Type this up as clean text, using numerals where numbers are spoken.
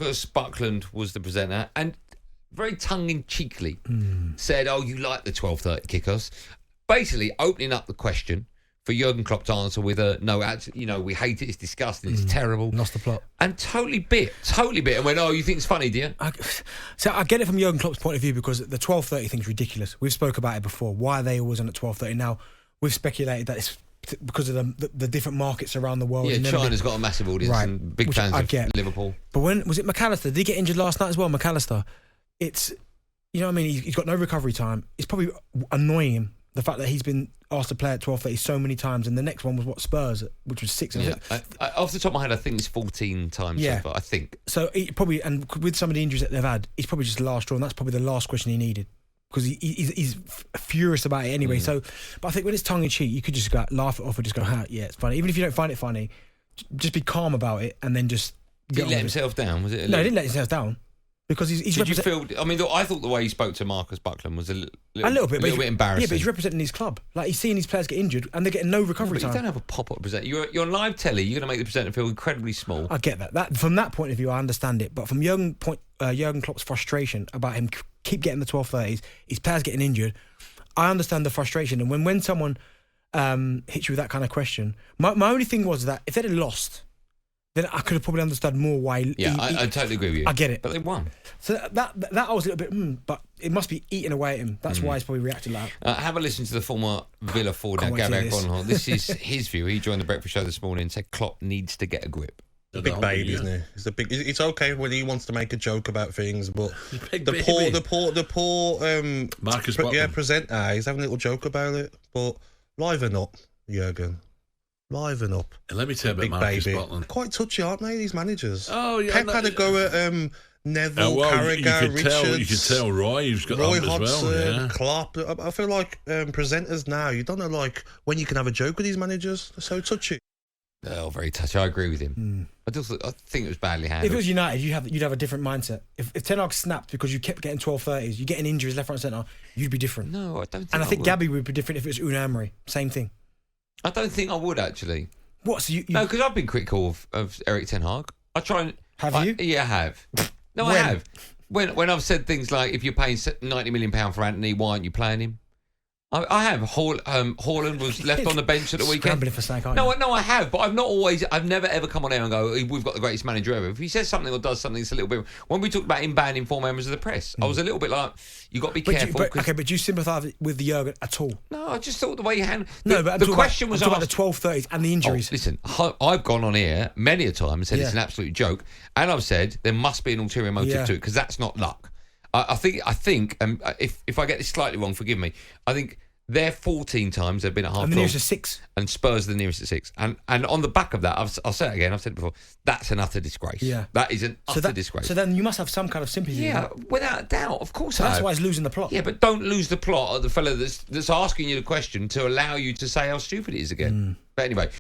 Marcus Buckland was the presenter, and very tongue-in-cheekily said, "Oh, you like the 12:30 kickoffs?" Basically, opening up the question for Jurgen Klopp to answer with a no, we hate it, it's disgusting, it's terrible. Lost the plot. And totally bit, and went, "Oh, you think it's funny, do you?" So I get it from Jurgen Klopp's point of view, because the 12:30 thing's ridiculous. We've spoke about it before. Why are they always on at 12:30? Now, we've speculated that it's because of the different markets around the world. Yeah, China's got a massive audience and big fans of Liverpool. But when was it McAllister? Did he get injured last night as well? McAllister. It's, you know what I mean? He's got no recovery time. It's probably annoying him, the fact that he's been asked to play at 12:30 so many times, and the next one was Spurs, which was 6. Yeah. Off the top of my head, I think it's 14 times so far, I think. So he probably, and with some of the injuries that they've had, he's probably just the last straw, and that's probably the last question he needed, because he's furious about it anyway. So, but I think when it's tongue in cheek, you could just laugh it off and just go, yeah, it's funny. Even if you don't find it funny, just be calm about it, and then just. Did he let himself down? Was it? No, he didn't let himself down. Because he's Did you feel? I mean, I thought the way he spoke to Marcus Buckland was a little bit embarrassing. Yeah, but he's representing his club. Like, he's seeing his players get injured, and they're getting no recovery time. You don't have a pop-up presenter. You're on live telly. You're going to make the presenter feel incredibly small. I get that. From that point of view, I understand it. But from Jurgen Klopp's frustration about him keep getting the 12:30s, his players getting injured, I understand the frustration. And when someone hits you with that kind of question, my only thing was that if they'd have lost, then I could have probably understood more why. I totally agree with you. I get it, but they won. So that I was a little bit, but it must be eating away at him. That's why he's probably reacted like that. Have a listen to the former Villa forward now, Gary Gronholm. This is his view. He joined the breakfast show this morning and said Klopp needs to get a grip. A big baby, isn't he? It's okay when he wants to make a joke about things, but the poor Marcus presenter, he's having a little joke about it. But liven up, Jurgen. Liven up. And let me tell you about Marcus Buckland. Quite touchy, aren't they, these managers? Oh, yeah. Pep had a go at Neville, Carragher, Richards. You could tell Roy's got on as well. Yeah. Klopp. I feel like presenters now, you don't know like when you can have a joke with these managers. They're so touchy. Oh, very touchy. I agree with him. I think it was badly handled. If it was United, you'd have a different mindset. If Ten Hag snapped because you kept getting 12:30s, you're getting injuries left, right, and centre, you'd be different. No, I don't think. And I think Gabby would be different if it was Unai Emery. Same thing. I don't think I would actually. What? So no, because I've been critical of Erik Ten Hag. I try and have you? Yeah, I have. No, I have. When I've said things like, if you're paying £90 million for Anthony, why aren't you playing him? I have. Haaland was left on the bench at the weekend. Scrambling for snake, no, I have, but I've never ever come on air and go, we've got the greatest manager ever. If he says something or does something, it's a little bit. When we talked about him banning 4 members of the press, I was a little bit like, you got to be careful. But do you sympathise with the Jurgen at all? No, I just thought the way he handled. But the question was about the 12:30s and the injuries. Listen, I've gone on here many a time and said it's an absolute joke, and I've said there must be an ulterior motive to it, because that's not luck. I think, if I get this slightly wrong, forgive me. I think they're 14 times they've been at half. And the nearest is 6. And Spurs are the nearest at 6. And on the back of that, I'll say it again, I've said it before, that's an utter disgrace. Yeah. That is an utter disgrace. So then you must have some kind of sympathy. Yeah, without a doubt, of course. So that's why he's losing the plot. Yeah, but don't lose the plot of the fella that's asking you the question to allow you to say how stupid it is again. But anyway.